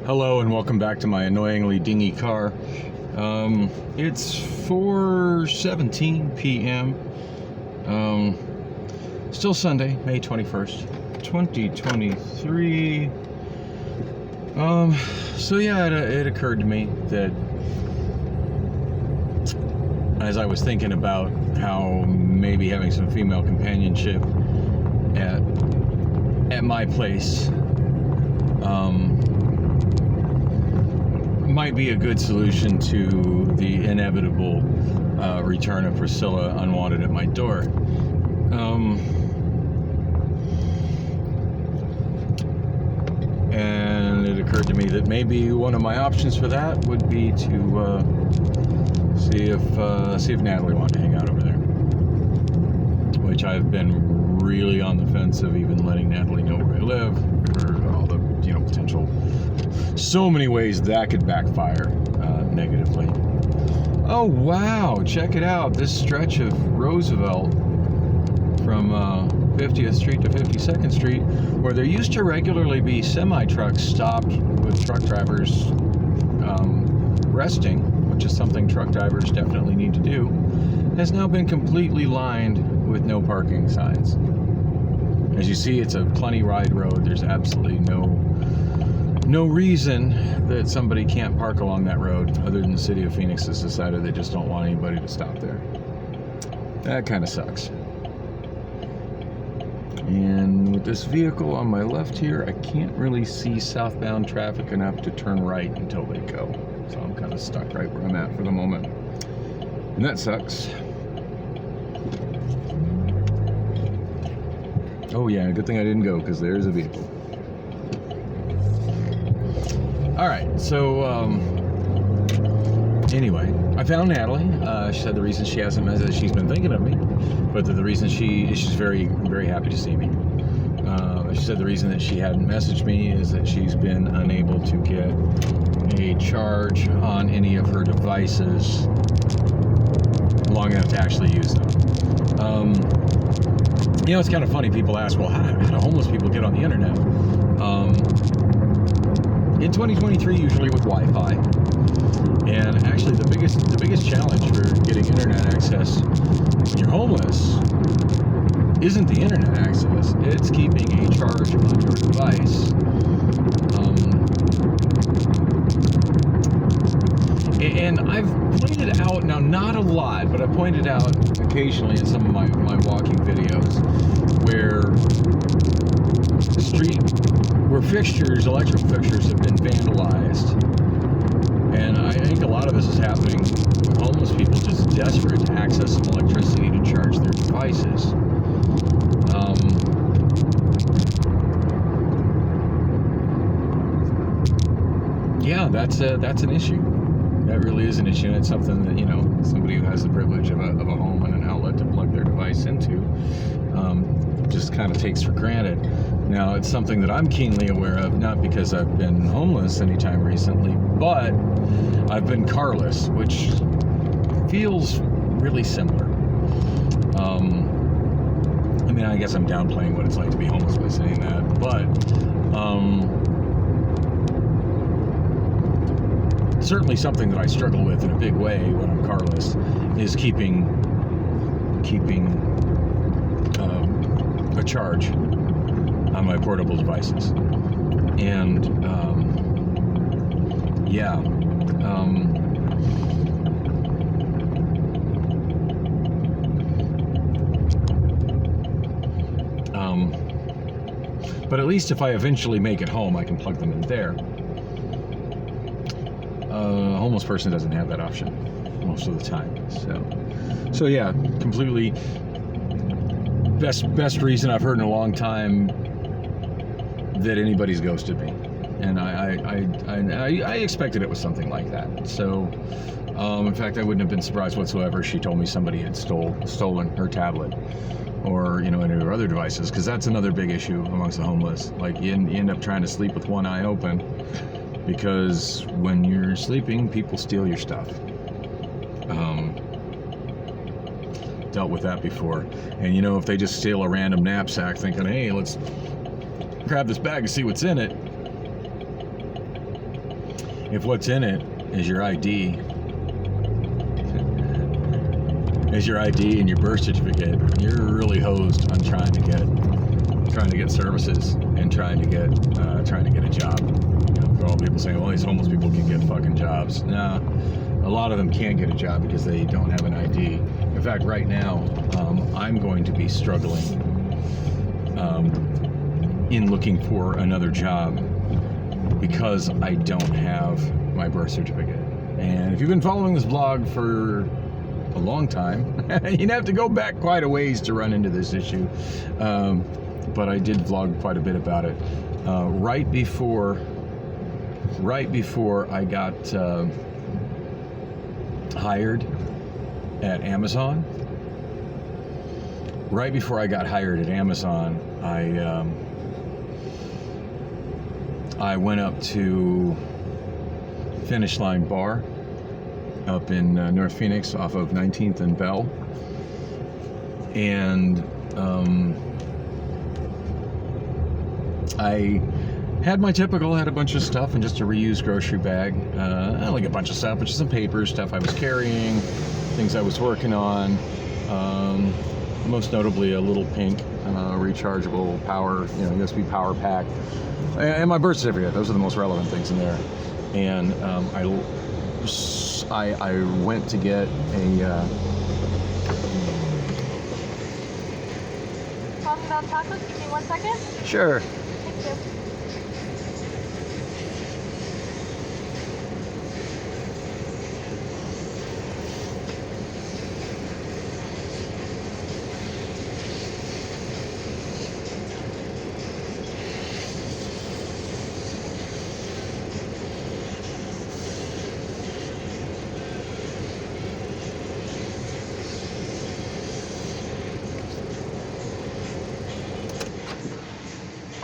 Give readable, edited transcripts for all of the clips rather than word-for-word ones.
Hello and welcome back to my annoyingly dingy car. It's 4:17 p.m. Still Sunday, May 21st, 2023. So yeah, it occurred to me that as I was thinking about how maybe having some female companionship at my place might be a good solution to the inevitable return of Priscilla unwanted at my door. And it occurred to me that maybe one of my options for that would be to see if Natalie wanted to hang out over there, which I've been really on the fence of even letting Natalie know where I live, or all the potential, so many ways that could backfire negatively. Oh wow, check it out, this stretch of Roosevelt from 50th Street to 52nd Street, where there used to regularly be semi-trucks stopped with truck drivers resting, which is something truck drivers definitely need to do, has now been completely lined with no parking signs. As you see, it's a plenty wide road. There's absolutely no reason that somebody can't park along that road, other than the city of Phoenix has decided they just don't want anybody to stop there. That kind of sucks. And with this vehicle on my left here, I can't really see southbound traffic enough to turn right until they go. So I'm kind of stuck right where I'm at for the moment. And that sucks. Oh yeah, good thing I didn't go, because there's a vehicle. Alright, so anyway, I found Natalie. She said the reason she hasn't messaged, she's been thinking of me, but the reason she's very, very happy to see me. She said the reason that she hadn't messaged me is that she's been unable to get a charge on any of her devices long enough to actually use them. It's kind of funny. People ask, well, how do homeless people get on the internet? In 2023, usually with Wi-Fi. And actually, the biggest challenge for getting internet access when you're homeless isn't the internet access. It's keeping a charge on your device. And I've pointed out, now not a lot, but I pointed out occasionally in some of my walking videos where electrical fixtures have been vandalized. And I think a lot of this is happening with homeless people just desperate to access some electricity to charge their devices. Yeah, that's an issue. That really is an issue, and it's something that, somebody who has the privilege of a home and an outlet to plug their device into just kind of takes for granted. Now, it's something that I'm keenly aware of, not because I've been homeless anytime recently, but I've been carless, which feels really similar. I guess I'm downplaying what it's like to be homeless by saying that, but certainly something that I struggle with in a big way when I'm carless is keeping a charge on my portable devices. And but at least if I eventually make it home, I can plug them in there. A homeless person doesn't have that option most of the time. So yeah, completely best reason I've heard in a long time that anybody's ghosted me, and I expected it was something like that. So in fact, I wouldn't have been surprised whatsoever if she told me somebody had stolen her tablet or any of her other devices, because that's another big issue amongst the homeless. Like you end up trying to sleep with one eye open, because when you're sleeping, people steal your stuff. Dealt with that before. And if they just steal a random knapsack thinking, hey, let's grab this bag and see what's in it, if what's in it is your ID, and your birth certificate, you're really hosed on trying to get services and trying to get a job. You know, for all people saying, well, these homeless people can get fucking jobs. Nah, a lot of them can't get a job because they don't have an ID. In fact, right now, I'm going to be struggling in looking for another job because I don't have my birth certificate. And if you've been following this blog for a long time, you'd have to go back quite a ways to run into this issue. But I did vlog quite a bit about it. Right before I got hired at Amazon, I went up to Finish Line Bar up in North Phoenix off of 19th and Bell, and I had my typical, had a bunch of stuff and just a reused grocery bag, like a bunch of stuff, which is some papers, stuff I was carrying, things I was working on, most notably a little pink rechargeable power, USB power pack, and my birth certificate. Those are the most relevant things in there. And I went to get a Talking about tacos, give me 1 second. sure. Thank you.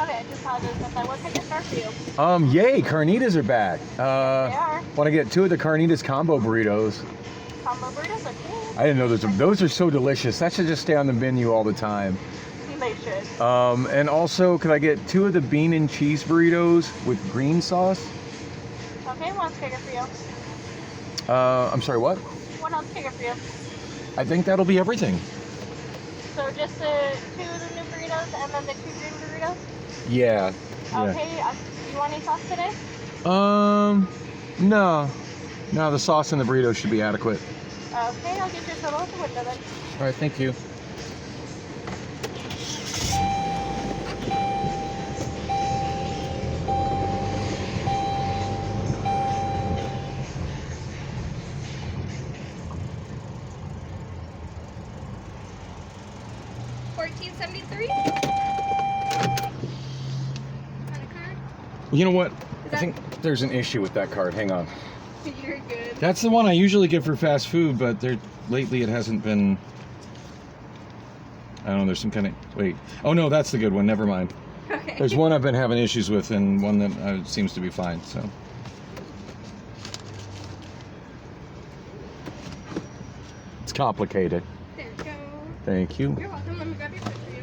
Okay, I just apologize about that. What can I start for you? Yay, carnitas are back. They are. Want to get 2 of the carnitas combo burritos. Combo burritos are cool. I didn't know those are so delicious. That should just stay on the menu all the time. They should. And also, could I get 2 of the bean and cheese burritos with green sauce? Okay, 1 ounce bigger for you. I'm sorry, what? 1 ounce bigger for you. I think that'll be everything. So just the 2 of the new burritos and then the 2 green burritos? Yeah. Okay, you want any sauce today? No. No, the sauce and the burrito should be adequate. Okay, I'll get your total at the window then. All right, thank you. $14.73. You know what? I think there's an issue with that card. Hang on. You're good. That's the one I usually get for fast food, but lately it hasn't been. I don't know. There's some kind of wait. Oh no, that's the good one. Never mind. Okay. There's one I've been having issues with, and one that seems to be fine. So. It's complicated. There you go. Thank you. You're welcome. Let me grab your food for you.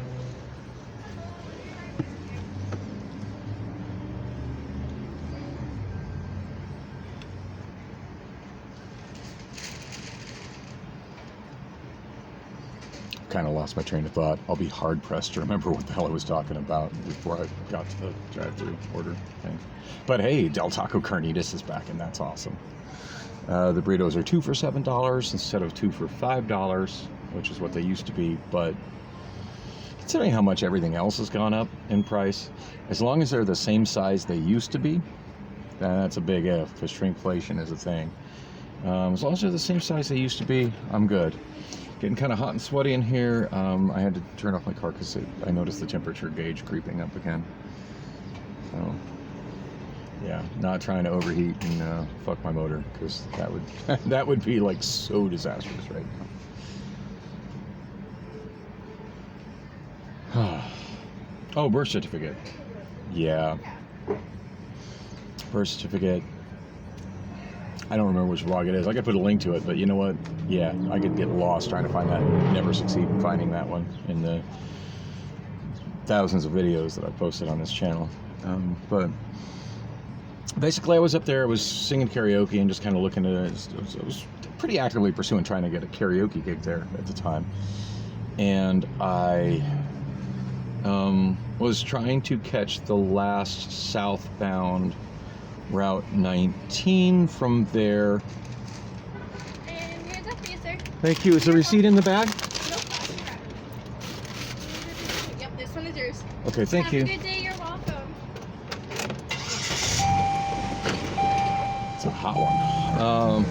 Kind of lost my train of thought. I'll be hard pressed to remember what the hell I was talking about before I got to the drive-thru order thing. But hey, Del Taco Carnitas is back, and that's awesome. The burritos are 2 for $7 instead of 2 for $5, which is what they used to be. But considering how much everything else has gone up in price, as long as they're the same size they used to be, that's a big if, because shrinkflation is a thing. As long as they're the same size they used to be, I'm good. Getting kind of hot and sweaty in here. I had to turn off my car because I noticed the temperature gauge creeping up again. So, yeah, not trying to overheat and fuck my motor, because that would be like so disastrous right now. Oh, birth certificate. Yeah, birth certificate. I don't remember which vlog it is. I could put a link to it, but you know what? Yeah, I could get lost trying to find that. Never succeed in finding that one in the thousands of videos that I've posted on this channel. But basically, I was up there, I was singing karaoke and just kind of looking at it. I was pretty actively pursuing trying to get a karaoke gig there at the time. And I was trying to catch the last southbound Route 19 from there. And here's a freezer. Thank you. Is the receipt in the bag? Nope. Yep, this one is yours. Okay, thank you. Have a good day. You're welcome. It's a hot one.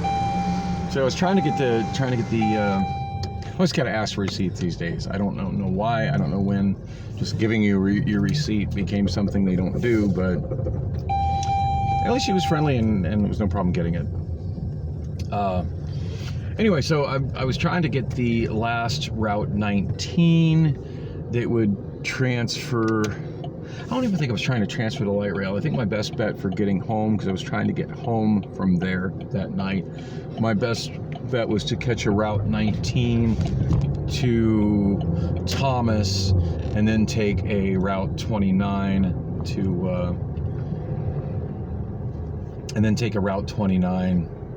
So I was trying to get the. I always gotta ask for receipts these days. I don't know why. I don't know when. Just giving you your receipt became something they don't do, but at least she was friendly and there was no problem getting it. Anyway, so I was trying to get the last Route 19 that would transfer. I don't even think I was trying to transfer the light rail. I think my best bet for getting home, because I was trying to get home from there that night, my best bet was to catch a Route 19 to Thomas and then take a Route 29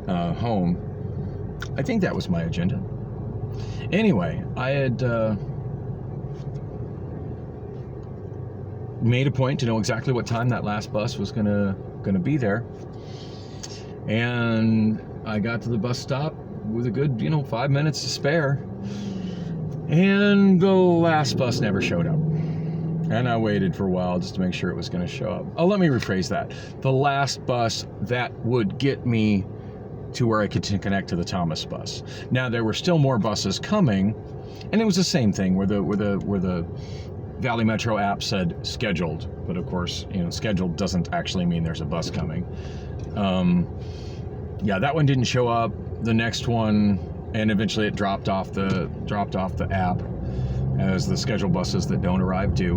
home. I think that was my agenda. Anyway, I had made a point to know exactly what time that last bus was gonna be there, and I got to the bus stop with a good 5 minutes to spare, and the last bus never showed up. And I waited for a while just to make sure it was going to show up. Oh, let me rephrase that. The last bus that would get me to where I could connect to the Thomas bus. Now, there were still more buses coming, and it was the same thing where the Valley Metro app said scheduled, but of course, scheduled doesn't actually mean there's a bus coming. Yeah, that one didn't show up. The next one, and eventually it dropped off the app, as the scheduled buses that don't arrive do.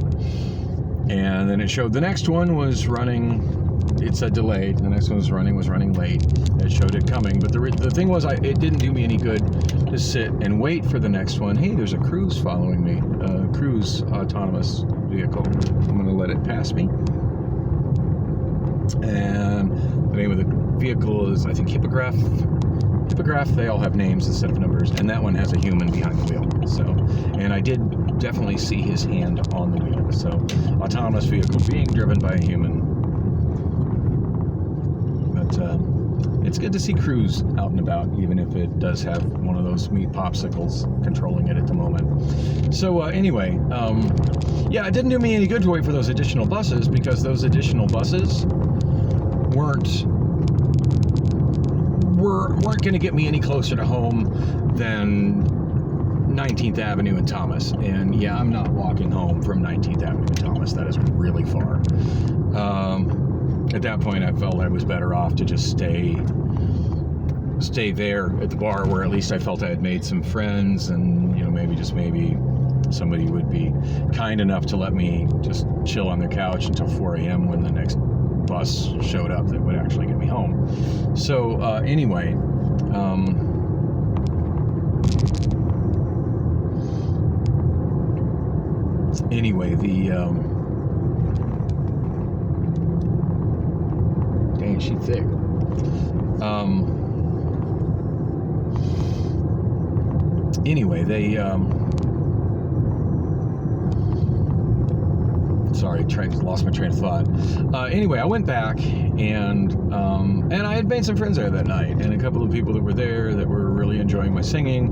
And then it showed the next one was running. It said delayed. The next one was running late. It showed it coming. But the thing was, it didn't do me any good to sit and wait for the next one. Hey, there's a Cruise following me. Cruise autonomous vehicle. I'm going to let it pass me. And the name of the vehicle is, I think, Hippograph. They all have names instead of numbers, and that one has a human behind the wheel. So, and I did definitely see his hand on the wheel. So, autonomous vehicle being driven by a human. But it's good to see Cruise out and about, even if it does have one of those meat popsicles controlling it at the moment. So anyway, yeah, it didn't do me any good to wait for those additional buses, because those additional buses weren't going to get me any closer to home than 19th Avenue and Thomas. And yeah, I'm not walking home from 19th Avenue and Thomas. That is really far. At that point, I felt I was better off to just stay there at the bar, where at least I felt I had made some friends, and maybe somebody would be kind enough to let me just chill on their couch until 4 a.m. when the next bus showed up that would actually get me home. So anyway, the dang, she thick. Anyway, they sorry, lost my train of thought. Anyway, I went back and I had made some friends there that night, and a couple of people that were there that were really enjoying my singing.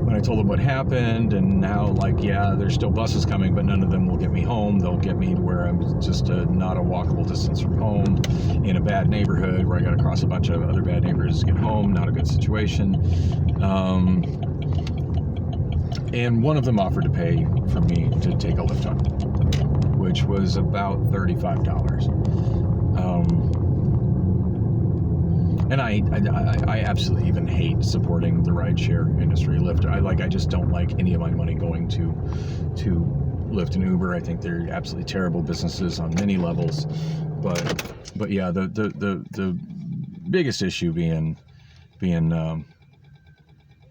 When I told them what happened and how, yeah, there's still buses coming, but none of them will get me home. They'll get me to where I'm just not a walkable distance from home, in a bad neighborhood where I got to cross a bunch of other bad neighborhoods to get home. Not a good situation. And one of them offered to pay for me to take a lift home, which was about $35. And I absolutely even hate supporting the rideshare industry. Lyft, I just don't like any of my money going to Lyft and Uber. I think they're absolutely terrible businesses on many levels. But yeah, the biggest issue being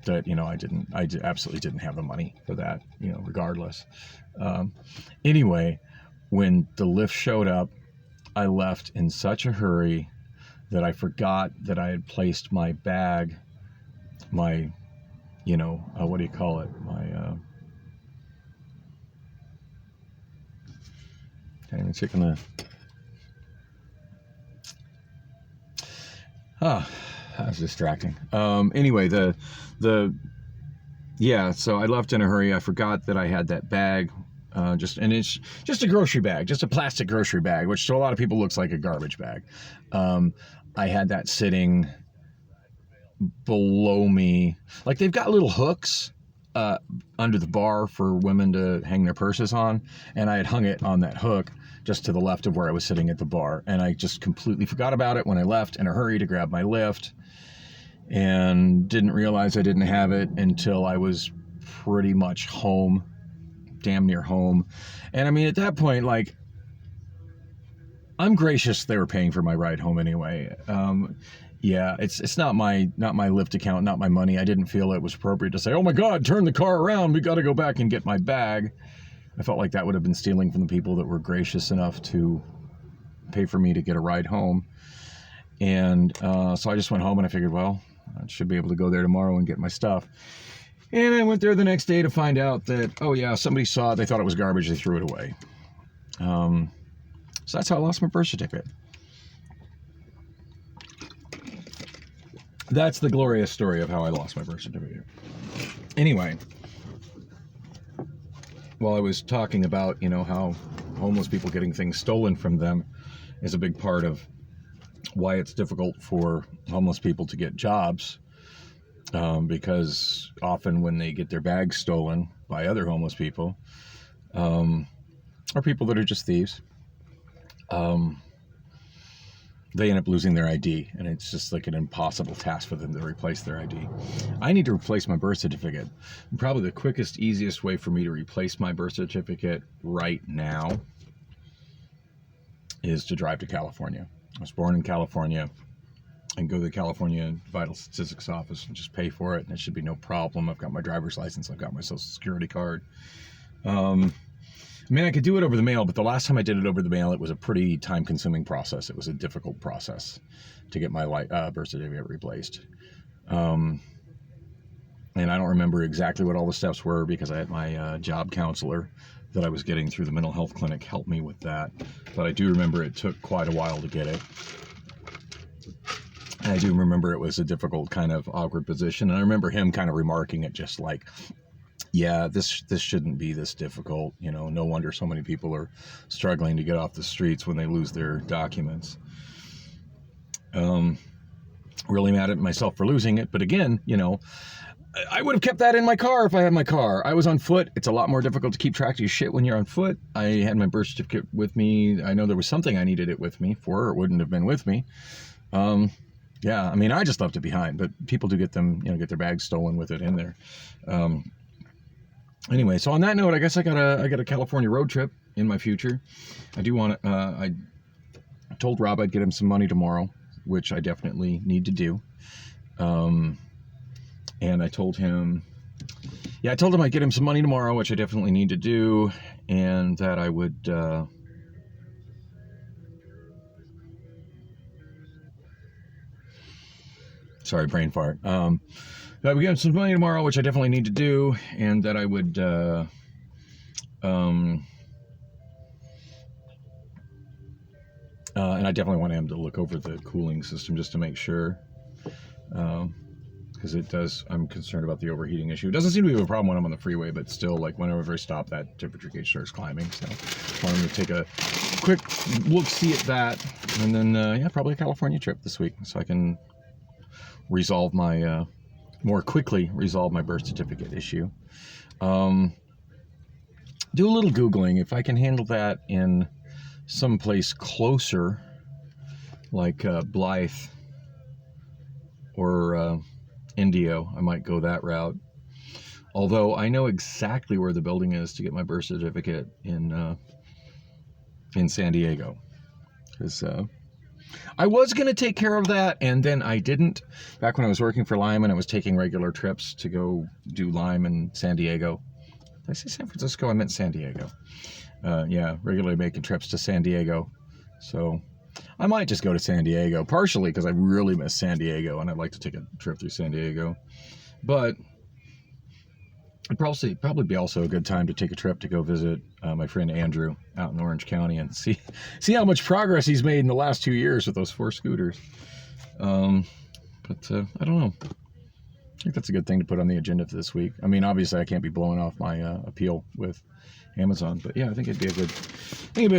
that I absolutely didn't have the money for that, regardless. Anyway, when the Lyft showed up, I left in such a hurry that I forgot that I had placed my bag, my, what do you call it? Can't even check on the. That was distracting. Anyway, so I left in a hurry. I forgot that I had that bag. And it's just a grocery bag, just a plastic grocery bag, which to a lot of people looks like a garbage bag. I had that sitting below me. Like, they've got little hooks under the bar for women to hang their purses on, and I had hung it on that hook just to the left of where I was sitting at the bar, and I just completely forgot about it when I left in a hurry to grab my lift, and didn't realize I didn't have it until I was pretty much home, damn near home. And I mean, at that point, like, I'm gracious they were paying for my ride home anyway. Yeah, it's not my Lyft account, not my money. I didn't feel it was appropriate to say, oh my God, turn the car around, we got to go back and get my bag. I felt like that would have been stealing from the people that were gracious enough to pay for me to get a ride home. And so I just went home, and I figured, well, I should be able to go there tomorrow and get my stuff. And I went there the next day to find out that, oh yeah, somebody saw it, they thought it was garbage, they threw it away. So that's how I lost my birth certificate. That's the glorious story of how I lost my birth certificate. Anyway, while I was talking about, how homeless people getting things stolen from them is a big part of why it's difficult for homeless people to get jobs, because often when they get their bags stolen by other homeless people, or people that are just thieves, they end up losing their ID, and it's just like an impossible task for them to replace their ID. I need to replace my birth certificate. And probably the quickest, easiest way for me to replace my birth certificate right now is to drive to California. I was born in California, and go to the California Vital Statistics Office and just pay for it, and it should be no problem. I've got my driver's license, I've got my social security card. I could do it over the mail, but the last time I did it over the mail, it was a pretty time-consuming process. It was a difficult process to get my birth certificate replaced. And I don't remember exactly what all the steps were, because I had my job counselor that I was getting through the mental health clinic help me with that. But I do remember it took quite a while to get it. And I do remember it was a difficult, kind of awkward position. And I remember him kind of remarking it just like, yeah, this shouldn't be this difficult. No wonder so many people are struggling to get off the streets when they lose their documents. Really mad at myself for losing it. But again, I would have kept that in my car if I had my car. I was on foot. It's a lot more difficult to keep track of your shit when you're on foot. I had my birth certificate with me. I know there was something I needed it with me for, or it wouldn't have been with me. Yeah, I just left it behind, but people do get them, get their bags stolen with it in there. Anyway, so on that note, I guess I got a California road trip in my future. I do want to. I told Rob I'd get him some money tomorrow, which I definitely need to do. And I told him, I'd get him some money tomorrow, which I definitely need to do, and that I would. Sorry, brain fart. That I would get him some money tomorrow, which I definitely need to do, and that I would, and I definitely want him to look over the cooling system just to make sure, because it does. I'm concerned about the overheating issue. It doesn't seem to be a problem when I'm on the freeway, but still, like whenever I stop, that temperature gauge starts climbing. So I want him to take a quick look-see at that, and then probably a California trip this week, so I can resolve my. More quickly resolve my birth certificate issue. Do a little Googling. If I can handle that in some place closer, like Blythe or Indio, I might go that route. Although I know exactly where the building is to get my birth certificate in San Diego. Because I was going to take care of that, and then I didn't. Back when I was working for Lyman, I was taking regular trips to go do Lyme in San Diego. Did I say San Francisco? I meant San Diego. Regularly making trips to San Diego. So I might just go to San Diego, partially because I really miss San Diego and I'd like to take a trip through San Diego. But it'd probably be also a good time to take a trip to go visit my friend Andrew out in Orange County and see how much progress he's made in the last 2 years with those 4 scooters. But I don't know. I think that's a good thing to put on the agenda for this week. I mean, obviously, I can't be blowing off my appeal with Amazon, but yeah, I think it'd be a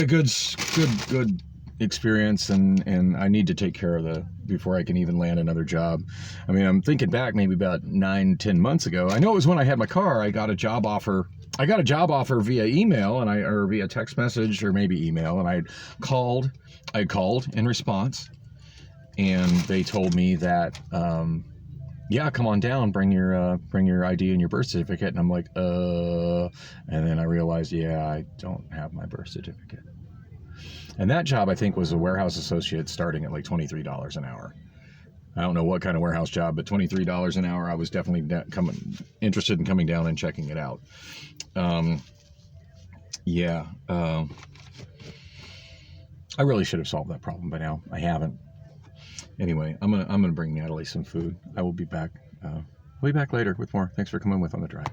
good experience, and I need to take care of before I can even land another job. I mean, I'm thinking back maybe about 9-10 months ago. I know it was when I had my car. I got a job offer. Via email or via text message or maybe email, and I called in response, and they told me that. Yeah, come on down, bring your ID and your birth certificate. And I'm like, and then I realized, yeah, I don't have my birth certificate. And that job, I think, was a warehouse associate starting at like $23 an hour. I don't know what kind of warehouse job, but $23 an hour, I was definitely interested in coming down and checking it out. I really should have solved that problem by now. I haven't. Anyway, I'm gonna bring Natalie some food. I will be back. We'll be back later with more. Thanks for coming with on the drive.